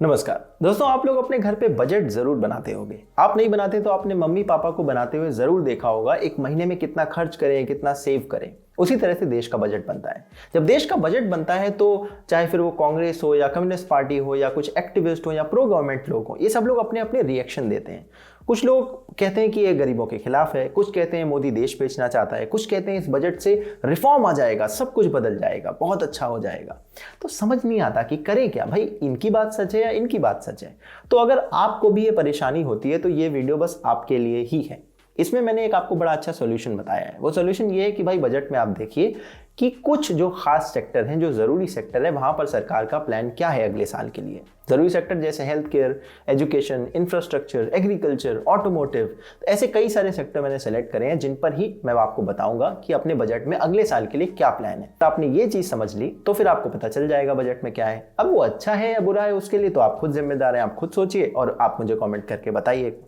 नमस्कार दोस्तों, आप लोग अपने घर पे बजट जरूर बनाते होंगे। आप नहीं बनाते तो आपने मम्मी पापा को बनाते हुए जरूर देखा होगा। एक महीने में कितना खर्च करें, कितना सेव करें। उसी तरह से देश का बजट बनता है। जब देश का बजट बनता है तो चाहे फिर वो कांग्रेस हो या कम्युनिस्ट पार्टी हो या कुछ एक्टिविस्ट हो या प्रो गवर्नमेंट लोग हो, ये सब लोग अपने अपने रिएक्शन देते हैं। कुछ लोग कहते हैं कि ये गरीबों के खिलाफ है, कुछ कहते हैं मोदी देश बेचना चाहता है, कुछ कहते हैं इस बजट से रिफॉर्म आ जाएगा, सब कुछ बदल जाएगा, बहुत अच्छा हो जाएगा। तो समझ नहीं आता कि करें क्या भाई, इनकी बात सच है या इनकी बात सच है। तो अगर आपको भी ये परेशानी होती है तो ये वीडियो बस आपके लिए ही है। इसमें मैंने एक आपको बड़ा अच्छा सॉल्यूशन बताया है। वो सॉल्यूशन ये है कि भाई बजट में आप देखिए कि कुछ जो खास सेक्टर हैं, जो ज़रूरी सेक्टर है, वहाँ पर सरकार का प्लान क्या है अगले साल के लिए। ज़रूरी सेक्टर जैसे health care, education, infrastructure, agriculture, automotive, तो ऐसे कई सारे सेक्टर मैंने सेलेक्ट करे हैं जिन पर ही मैं आपको बताऊंगा कि अपने बजट में अगले साल के लिए क्या प्लान है। तो आपने ये चीज़ समझ ली तो फिर आपको पता चल जाएगा बजट में क्या है। अब वो अच्छा है या बुरा है उसके लिए तो आप खुद जिम्मेदार हैं, आप खुद सोचिए और आप मुझे कॉमेंट करके बताइए।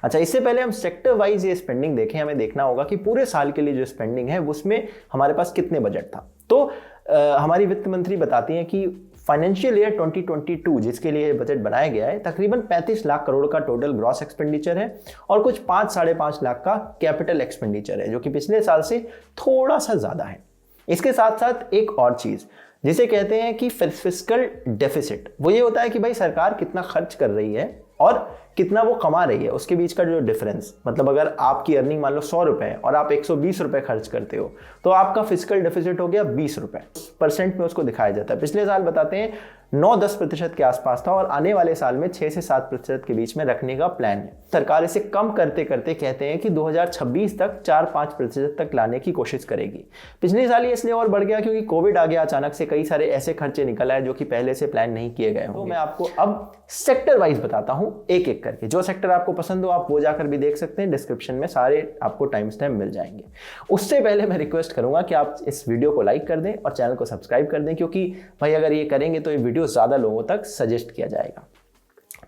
अच्छा, इससे पहले हम सेक्टर वाइज ये स्पेंडिंग देखें। हमें देखना होगा कि पूरे साल के लिए जो स्पेंडिंग है उसमें हमारे पास कितने बजट था। तो हमारी वित्त मंत्री बताती हैं कि फाइनेंशियल ईयर 2022 जिसके लिए बजट बनाया गया है, तकरीबन 35 लाख करोड़ का टोटल ग्रॉस एक्सपेंडिचर है और कुछ 5-5.5 लाख का कैपिटल एक्सपेंडिचर है, जो कि पिछले साल से थोड़ा सा ज्यादा है। इसके साथ साथ एक और चीज जिसे कहते हैं कि फिस्कल डेफिसिट, वो ये होता है कि भाई सरकार कितना खर्च कर रही है और कितना वो कमा रही है, उसके बीच का जो डिफरेंस। मतलब अगर आपकी अर्निंग मान लो 100 रुपए और आप 120 रुपए खर्च करते हो तो आपका फिस्कल डेफिसिट हो गया 20 रुपए। परसेंट में उसको दिखाया जाता है। पिछले साल बताते हैं 9-10% के आसपास था और आने वाले साल में 6 से 7% के बीच में रखने का प्लान है। सरकार इसे कम करते करते कहते हैं कि 2026 तक 4-5% तक लाने की कोशिश करेगी। पिछले साल ये इसलिए और बढ़ गया क्योंकि कोविड आ गया अचानक से, कई सारे ऐसे खर्चे निकल आए जो कि पहले से प्लान नहीं किए गए होंगे। तो मैं आपको अब सेक्टर वाइज बताता हूं एक एक करके। जो सेक्टर आपको पसंद हो आप वो जाकर भी देख सकते हैं, डिस्क्रिप्शन में सारे आपको टाइम स्टैम्प मिल जाएंगे। उससे पहले मैं रिक्वेस्ट करूंगा कि आप इस वीडियो को लाइक कर दें और चैनल को सब्सक्राइब कर दें, क्योंकि भाई अगर ये करेंगे तो ये वीडियो ज्यादा लोगों तक सजेस्ट किया जाएगा।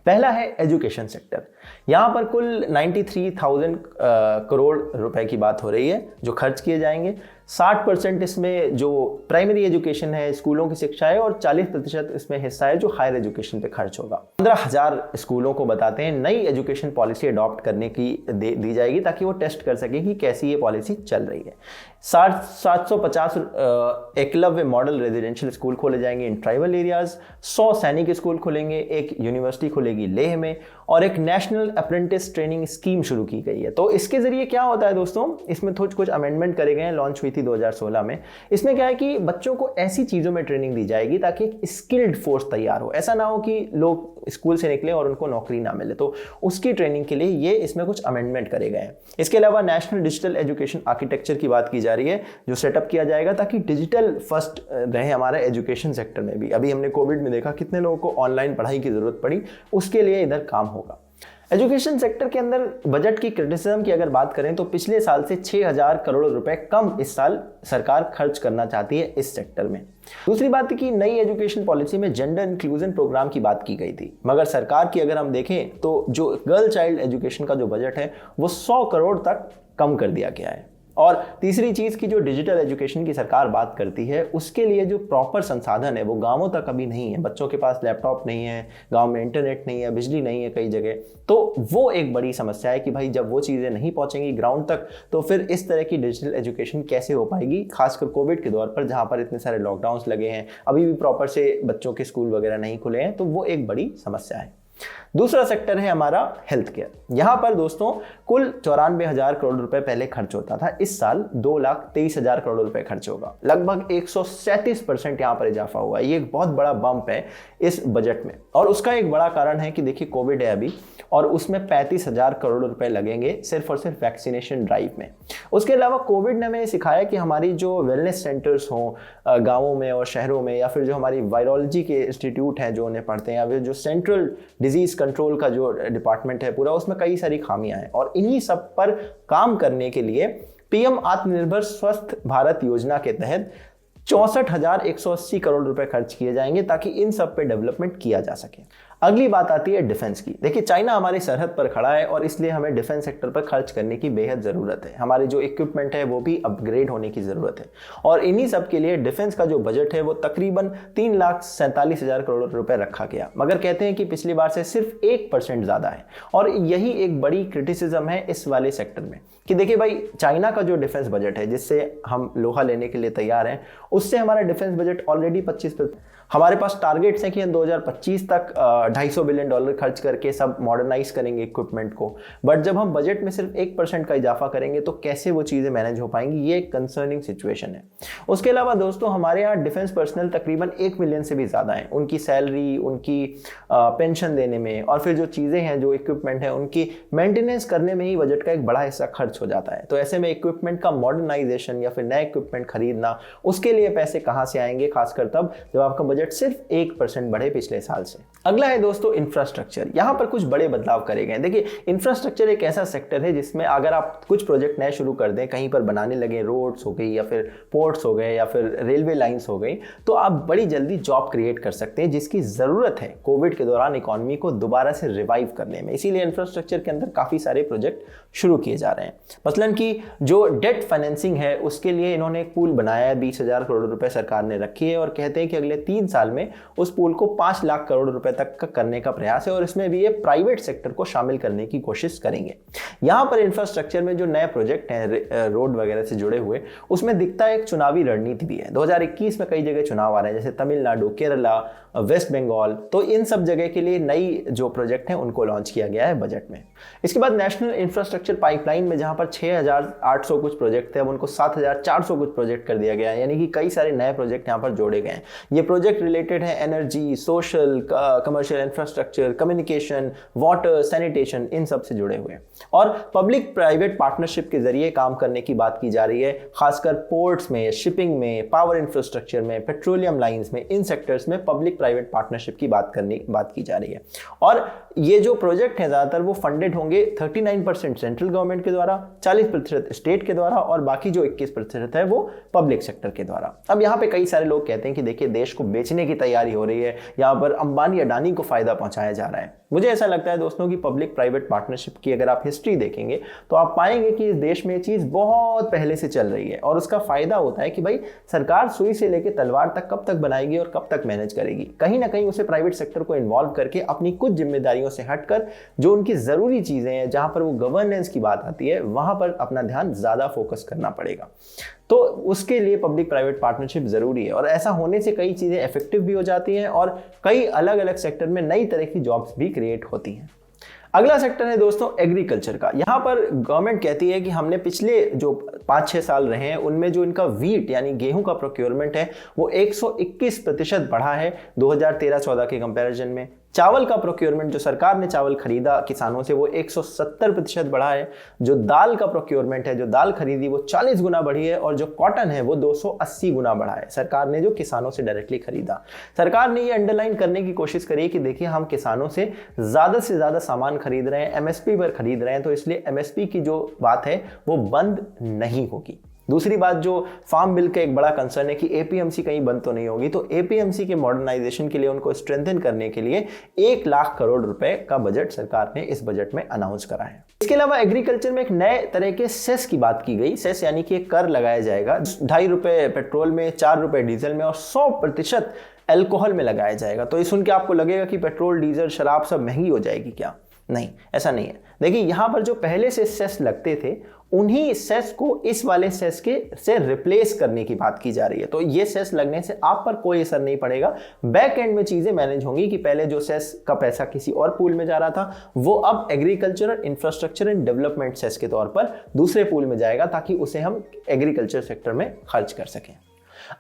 पहला है एजुकेशन सेक्टर। यहां पर कुल 93,000 करोड़ रुपए की बात हो रही है जो खर्च किए जाएंगे। 60% इसमें जो प्राइमरी एजुकेशन है, स्कूलों की शिक्षा है, और 40% इसमें हिस्सा है जो हायर एजुकेशन पे खर्च होगा। 15,000 स्कूलों को बताते हैं नई एजुकेशन पॉलिसी अडॉप्ट करने की दी जाएगी ताकि वो टेस्ट कर सके कि कैसी ये पॉलिसी चल रही है। 750 एकलव्य मॉडल रेजिडेंशियल स्कूल खोले जाएंगे इन ट्राइबल एरियाज। 100 सैनिक स्कूल खुलेंगे, एक यूनिवर्सिटी खुलेगी लेह में, और एक नेशनल अप्रेंटिस ट्रेनिंग स्कीम शुरू की गई है। तो इसके जरिए क्या होता है दोस्तों, इसमें कुछ अमेंडमेंट करे गए हैं, लॉन्च हुई थी 2016 में। इसमें क्या है कि बच्चों को ऐसी चीजों में ट्रेनिंग दी जाएगी ताकि एक स्किल्ड फोर्स तैयार हो। ऐसा ना हो कि लोग स्कूल से निकले और उनको नौकरी ना मिले, तो उसकी ट्रेनिंग के लिए ये इसमें कुछ अमेंडमेंट करे गए हैं। इसके अलावा नेशनल डिजिटल एजुकेशन आर्किटेक्चर की बात की जा रही है जो सेटअप किया जाएगा ताकि डिजिटल फर्स्ट रहे हमारा एजुकेशन सेक्टर में भी। अभी हमने कोविड में देखा कितने लोगों को ऑनलाइन पढ़ाई की जरूरत पड़ी, उसके लिए इधर काम होगा। एजुकेशन सेक्टर के अंदर बजट की क्रिटिसिज्म की अगर बात करें तो पिछले साल से 6,000 करोड़ रुपए कम इस साल सरकार खर्च करना चाहती है इस सेक्टर में। दूसरी बात है कि नई एजुकेशन पॉलिसी में जेंडर इंक्लूजन प्रोग्राम की बात की गई थी, मगर सरकार की अगर हम देखें तो जो गर्ल चाइल्ड एजुकेशन का जो बजट है वो 100 करोड़ तक कम कर दिया गया है। और तीसरी चीज की जो डिजिटल एजुकेशन की सरकार बात करती है उसके लिए जो प्रॉपर संसाधन है वो गांवों तक अभी नहीं है। बच्चों के पास लैपटॉप नहीं है, गांव में इंटरनेट नहीं है, बिजली नहीं है कई जगह। तो वो एक बड़ी समस्या है कि भाई जब वो चीजें नहीं पहुंचेंगी ग्राउंड तक तो फिर इस तरह की डिजिटल एजुकेशन कैसे हो पाएगी, खासकर कोविड के दौर पर जहां पर इतने सारे लॉकडाउन लगे हैं, अभी भी प्रॉपर से बच्चों के स्कूल वगैरह नहीं खुले हैं। तो वो एक बड़ी समस्या है। दूसरा सेक्टर है हमारा हेल्थ केयर। यहां पर दोस्तों कुल 94,000 करोड़ रुपए पहले खर्च होता था, इस साल 2,23,000 करोड़ रुपए खर्च होगा। लगभग 137% यहां पर इजाफा हुआ है। ये एक बहुत बड़ा बम्प है इस बजट में, और उसका एक बड़ा कारण है कि देखिए कोविड है अभी, और उसमें 35,000 करोड़ रुपए लगेंगे सिर्फ और सिर्फ वैक्सीनेशन ड्राइव में। उसके अलावा कोविड ने हमें सिखाया कि हमारी जो वेलनेस सेंटर्स हों गाँवों में और शहरों में, या फिर जो हमारी वायरोलॉजी के इंस्टीट्यूट हैं जो उन्हें पढ़ते हैं, या फिर जो सेंट्रल डिजीज कंट्रोल का जो डिपार्टमेंट है पूरा, उसमें कई सारी खामियां हैं। और इन्हीं सब पर काम करने के लिए पीएम आत्मनिर्भर स्वस्थ भारत योजना के तहत 64,180 करोड़ रुपए खर्च किए जाएंगे ताकि इन सब पे डेवलपमेंट किया जा सके। अगली बात आती है डिफेंस की। देखिए चाइना हमारी सरहद पर खड़ा है और इसलिए हमें डिफेंस सेक्टर पर खर्च करने की बेहद ज़रूरत है। हमारे जो इक्विपमेंट है वो भी अपग्रेड होने की ज़रूरत है और इन्हीं सब के लिए डिफेंस का जो बजट है वो तकरीबन 3,47,000 करोड़ रुपए रखा गया, मगर कहते हैं कि पिछली बार से सिर्फ 1% ज़्यादा है। और यही एक बड़ी क्रिटिसिज्म है इस वाले सेक्टर में कि देखिए भाई, चाइना का जो डिफेंस बजट है जिससे हम लोहा लेने के लिए तैयार हैं, उससे हमारा डिफेंस बजट ऑलरेडी 25%। हमारे पास टारगेट्स हैं कि हम 2025 तक $250 बिलियन खर्च करके सब मॉडर्नाइज करेंगे इक्विपमेंट को, बट जब हम बजट में सिर्फ 1% का इजाफा करेंगे तो कैसे वो चीज़ें मैनेज हो पाएंगी, ये एक कंसर्निंग सिचुएशन है। उसके अलावा दोस्तों हमारे यहाँ डिफेंस पर्सनल तकरीबन 1 मिलियन से भी ज़्यादा हैं। उनकी सैलरी, उनकी पेंशन देने में और फिर जो चीज़ें हैं, जो इक्विपमेंट है, उनकी मेंटेनेंस करने में ही बजट का एक बड़ा हिस्सा खर्च हो जाता है। तो ऐसे में इक्विपमेंट का मॉडर्नाइजेशन या फिर नए इक्विपमेंट खरीदना, उसके लिए पैसे कहाँ से आएंगे, खासकर तब जब आपका बजट सिर्फ 1% बढ़े पिछले साल से। अगला है दोस्तों इंफ्रास्ट्रक्चर। यहां पर कुछ बड़े बदलाव करे गए। देखिए इंफ्रास्ट्रक्चर एक ऐसा सेक्टर है जिसमें अगर आप कुछ प्रोजेक्ट नए शुरू कर दें, कहीं पर बनाने लगे, रोड्स हो गई या फिर पोर्ट्स हो गए या फिर रेलवे लाइंस हो गई, तो आप बड़ी जल्दी जॉब क्रिएट कर सकते हैं, जिसकी जरूरत है कोविड के दौरान इकोनॉमी को दोबारा से रिवाइव करने में। इसीलिए इंफ्रास्ट्रक्चर के अंदर काफी सारे प्रोजेक्ट शुरू किए जा रहे हैं। मसलन की जो डेट फाइनेंसिंग है उसके लिए इन्होंने एक पूल बनाया है, 20,000 करोड़ रुपए सरकार ने रखी है और कहते हैं कि अगले 3 साल में उस पूल को 5 लाख करोड़ रुपए तक का करने का प्रयास है और इसमें भी ये प्राइवेट सेक्टर को शामिल करने की कोशिश करेंगे। यहां पर इंफ्रास्ट्रक्चर में जो नए प्रोजेक्ट हैं रोड वगैरह से जुड़े हुए, उसमें दिखता है एक चुनावी रणनीति भी है। 2021 में कई जगह चुनाव आ रहे हैं, जैसे तमिलनाडु, केरला, वेस्ट बंगाल, तो इन सब जगह के लिए नई जो प्रोजेक्ट हैं उनको लॉन्च किया गया है बजट में। इसके बाद नेशनल इंफ्रास्ट्रक्चर पाइपलाइन में जहां पर 6,800 कुछ प्रोजेक्ट थे, अब उनको 7,400 कुछ प्रोजेक्ट कर दिया गया है, यानी कि कई सारे नए प्रोजेक्ट यहां पर जोड़े गए हैं। ये प्रोजेक्ट रिलेटेड है energy, social, commercial infrastructure, communication, water, sanitation, इन सब से जुड़े हुए हैं। और पब्लिक प्राइवेट पार्टनरशिप के जरिए काम करने की बात की जा रही है, खासकर पोर्ट्स में, शिपिंग में, पावर इंफ्रास्ट्रक्चर में, पेट्रोलियम लाइंस में, इन सेक्टर्स में पब्लिक प्राइवेट पार्टनरशिप की बात की जा रही है। और ये जो प्रोजेक्ट है ज्यादातर वो फंडेड होंगे 39% सेंट्रल गवर्नमेंट के द्वारा, 40% स्टेट के द्वारा और बाकी जो 21% है वो पब्लिक सेक्टर के द्वारा। अब यहाँ पे कई सारे लोग कहते हैं कि देखिए देश को बेचने की तैयारी हो रही है, यहाँ पर अंबानी अडानी को फायदा पहुंचाया जा रहा है। मुझे ऐसा लगता है दोस्तों कि पब्लिक प्राइवेट पार्टनरशिप की अगर आप हिस्ट्री देखेंगे तो आप पाएंगे कि इस देश में ये चीज बहुत पहले से चल रही है और उसका फायदा होता है कि भाई सरकार सुई से लेकर तलवार तक कब तक बनाएगी और कब तक मैनेज करेगी। कहीं ना कहीं उसे प्राइवेट सेक्टर को इन्वॉल्व करके अपनी कुछ जिम्मेदारियों से हटकर जो उनकी जरूरी चीजें हैं, जहां पर वो गवर्नेंस की बात आती है, वहां पर अपना ध्यान ज्यादा फोकस करना पड़ेगा। तो उसके लिए पब्लिक प्राइवेट पार्टनरशिप जरूरी है और ऐसा होने से कई चीजें इफेक्टिव भी हो जाती हैं और कई अलग अलग सेक्टर में नई तरह की जॉब्स भी क्रिएट होती हैं। अगला सेक्टर है दोस्तों एग्रीकल्चर का। यहाँ पर गवर्नमेंट कहती है कि हमने पिछले जो 5-6 साल रहे हैं उनमें जो इनका वीट यानी गेहूं का प्रोक्योरमेंट है वो 121% बढ़ा है 2013-14 के कंपैरिजन में। चावल का प्रोक्योरमेंट, जो सरकार ने चावल खरीदा किसानों से, वो 170% बढ़ा है। जो दाल का प्रोक्योरमेंट है, जो दाल खरीदी, वो 40 गुना बढ़ी है और जो कॉटन है वो 280 गुना बढ़ा है सरकार ने जो किसानों से डायरेक्टली खरीदा। सरकार ने ये अंडरलाइन करने की कोशिश करी कि देखिए हम किसानों से ज्यादा सामान खरीद रहे हैं, एमएसपी पर खरीद रहे हैं, तो इसलिए एमएसपी की जो बात है वो बंद नहीं होगी। दूसरी बात जो फार्म बिल का एक बड़ा कंसर्न है कि एपीएमसी कहीं बंद तो नहीं होगी, तो एपीएमसी के मॉडर्नाइजेशन के लिए, उनको स्ट्रेंथन करने के लिए 1 लाख करोड़ रुपए का बजट सरकार ने इस बजट में अनाउंस करा है। इसके अलावा एग्रीकल्चर में एक नए तरह के सेस की बात की गई। सेस यानी कि एक कर लगाया जाएगा, 2.5 रुपए पेट्रोल में, 4 रुपए डीजल में और 100% अल्कोहल में लगाया जाएगा। तो ये सुन के आपको लगेगा कि पेट्रोल, डीजल, शराब सब महंगी हो जाएगी क्या? नहीं, ऐसा नहीं है। देखिए यहाँ पर जो पहले से सेस लगते थे उन्हीं सेस को इस वाले सेस के से रिप्लेस करने की बात की जा रही है। तो ये सेस लगने से आप पर कोई असर नहीं पड़ेगा। बैक एंड में चीजें मैनेज होंगी कि पहले जो सेस का पैसा किसी और पूल में जा रहा था वो अब agriculture, infrastructure and development cess के तौर पर दूसरे पूल में जाएगा ताकि उसे हम एग्रीकल्चर सेक्टर में खर्च कर सकें।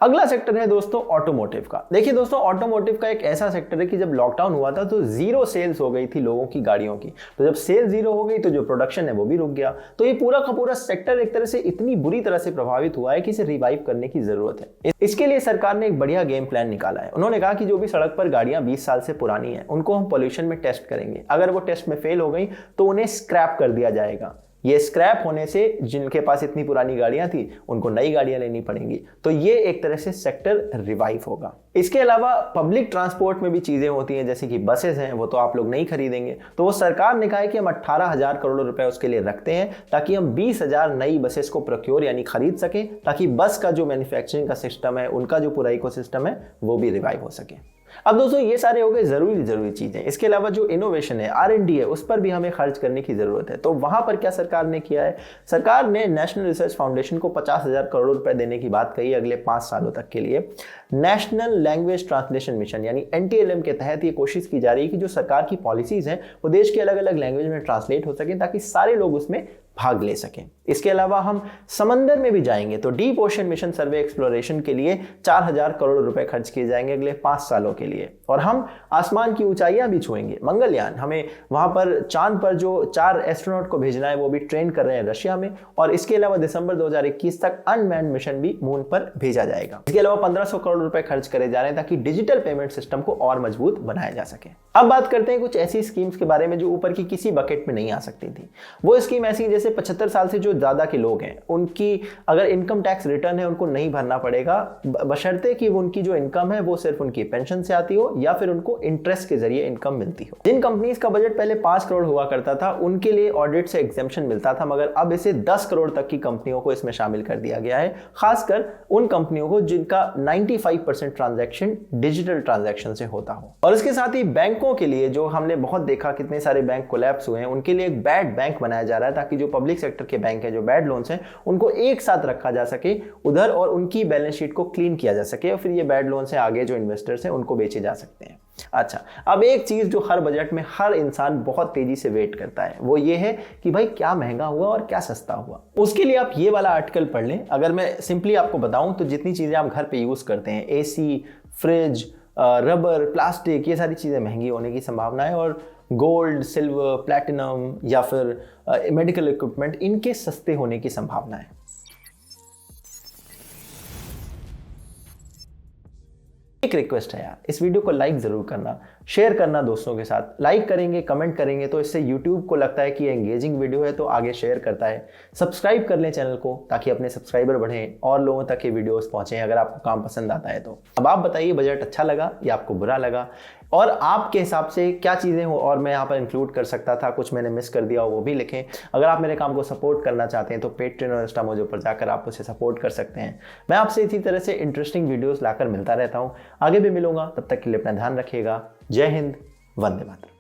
अगला सेक्टर है दोस्तों ऑटोमोटिव का। देखिए दोस्तों ऑटोमोटिव का एक ऐसा सेक्टर है कि जब लॉकडाउन हुआ था तो 0 सेल्स हो गई थी लोगों की गाड़ियों की। तो जब सेल 0 हो गई तो जो प्रोडक्शन है वो भी रुक गया। तो ये पूरा का पूरा सेक्टर एक तरह से इतनी बुरी तरह से प्रभावित हुआ है कि इसे रिवाइव करने की जरूरत है। इसके लिए सरकार ने एक बढ़िया गेम प्लान निकाला है। उन्होंने कहा कि जो भी सड़क पर गाड़ियां 20 साल से पुरानी है उनको हम पॉल्यूशन में टेस्ट करेंगे। अगर वो टेस्ट में फेल हो गई तो उन्हें स्क्रैप कर दिया जाएगा। ये स्क्रैप होने से जिनके पास इतनी पुरानी गाड़ियां थी उनको नई गाड़ियां लेनी पड़ेंगी। तो ये एक तरह से सेक्टर रिवाइव होगा। इसके अलावा पब्लिक ट्रांसपोर्ट में भी चीजें होती हैं, जैसे कि बसेस हैं, वो तो आप लोग नहीं खरीदेंगे, तो वो सरकार ने कहा है कि हम 18,000 करोड़ रुपए उसके लिए रखते हैं ताकि हम 20,000 नई बसेस को प्रोक्योर यानी खरीद सकें, ताकि बस का जो मैन्युफैक्चरिंग का सिस्टम है, उनका जो पूरा इकोसिस्टम है, वो भी रिवाइव हो सके। अब दोस्तों ये सारे हो गए जरूरी चीजें। इसके अलावा जो इनोवेशन है, R&D है, उस पर भी हमें खर्च करने की जरूरत है। तो वहां पर क्या सरकार ने किया है? सरकार ने नेशनल रिसर्च फाउंडेशन को 50,000 करोड़ रुपए देने की बात कही अगले 5 सालों तक के लिए। नेशनल लैंग्वेज ट्रांसलेशन मिशन यानी NTLM के तहत ये कोशिश की जा रही है कि जो सरकार की पॉलिसीज हैं वो देश के अलग अलग लैंग्वेज में ट्रांसलेट हो सके ताकि सारे लोग उसमें भाग ले सकें। इसके अलावा हम समंदर में भी जाएंगे तो डीप ओशन मिशन सर्वे एक्सप्लोरेशन के लिए 4,000 करोड़ रुपए खर्च किए जाएंगे अगले 5 सालों के लिए। और हम आसमान की ऊंचाइयां भी छुएंगे। मंगलयान, हमें वहां पर चांद पर जो 4 एस्ट्रोनॉट को भेजना है वो भी ट्रेन कर रहे हैं रशिया में। और इसके अलावा दिसंबर 2021 तक अनमैन्ड मिशन भी मून पर भेजा जाएगा। इसके अलावा 1,500 करोड़ रुपए खर्च करे जा रहे हैं ताकि डिजिटल पेमेंट सिस्टम को और मजबूत बनाया जा सके। अब बात करते हैं कुछ ऐसी स्कीम्स के बारे में जो ऊपर की किसी बकेट में नहीं आ सकती थी। वो स्कीम ऐसी जैसे 75 साल से जो ज्यादा के लोग हैं उनकी अगर इनकम टैक्स रिटर्न है उनको नहीं भरना पड़ेगा, बशर्ते कि उनकी जो इनकम है वो सिर्फ उनकी पेंशन से आती हो या फिर उनको इंटरेस्ट के जरिए इनकम मिलती हो। जिन कंपनीज का बजट पहले 5 करोड़ हुआ करता था उनके लिए ऑडिट से एग्जेम्पशन मिलता था, मगर अब इसे 10 करोड़ तक की कंपनियों को इसमें शामिल कर दिया गया है, खासकर उन कंपनियों को जिनका 95% ट्रांजैक्शन डिजिटल ट्रांजैक्शन से होता हो। और इसके साथ ही बैंकों के लिए, जो हमने बहुत देखा कितने सारे बैंक कोलैप्स हुए हैं, उनके लिए एक बैड बैंक बनाया जा रहा है ताकि जो पब्लिक सेक्टर के बैंक है, जो बैड लोन्स हैं, उनको एक साथ रखा जा सके उधर और उनकी बैलेंस शीट को क्लीन किया जा सके और फिर ये बैड लोन से आगे जो इन्वेस्टर्स हैं उनको बेचे जा सकते हैं। अच्छा, अब एक चीज जो हर बजट में हर इंसान बहुत तेजी से वेट करता है वो ये है कि भाई क्या महंगा हुआ और क्या सस्ता हुआ। उसके लिए आप ये वाला आर्टिकल पढ़ लें। अगर मैं सिंपली आपको बताऊं तो जितनी चीजें आप घर पे यूज करते हैं, AC, फ्रिज, रबर, प्लास्टिक, ये सारी चीजें महंगी होने की संभावना है और गोल्ड, सिल्वर, प्लैटिनम या फिर मेडिकल इक्विपमेंट, इनके सस्ते होने की संभावना है। एक रिक्वेस्ट है यार, इस वीडियो को लाइक जरूर करना, शेयर करना दोस्तों के साथ। लाइक करेंगे, कमेंट करेंगे तो इससे YouTube को लगता है कि ये एंगेजिंग वीडियो है तो आगे शेयर करता है। सब्सक्राइब कर लें चैनल को ताकि अपने सब्सक्राइबर बढ़ें और लोगों तक ये वीडियोस पहुंचें अगर आपको काम पसंद आता है तो। अब आप बताइए बजट अच्छा लगा या आपको बुरा लगा, और आपके हिसाब से क्या चीज़ें हो और मैं यहाँ पर इंक्लूड कर सकता था, कुछ मैंने मिस कर दिया हो वो भी लिखें। अगर आप मेरे काम को सपोर्ट करना चाहते हैं तो पेट्रेन और इंस्टामोजो पर जाकर आप उसे सपोर्ट कर सकते हैं। मैं आपसे इसी तरह से इंटरेस्टिंग वीडियोस लाकर मिलता रहता हूँ, आगे भी मिलूंगा। तब तक के लिए अपना ध्यान रखिएगा। जय हिंद, वंदे मातरम।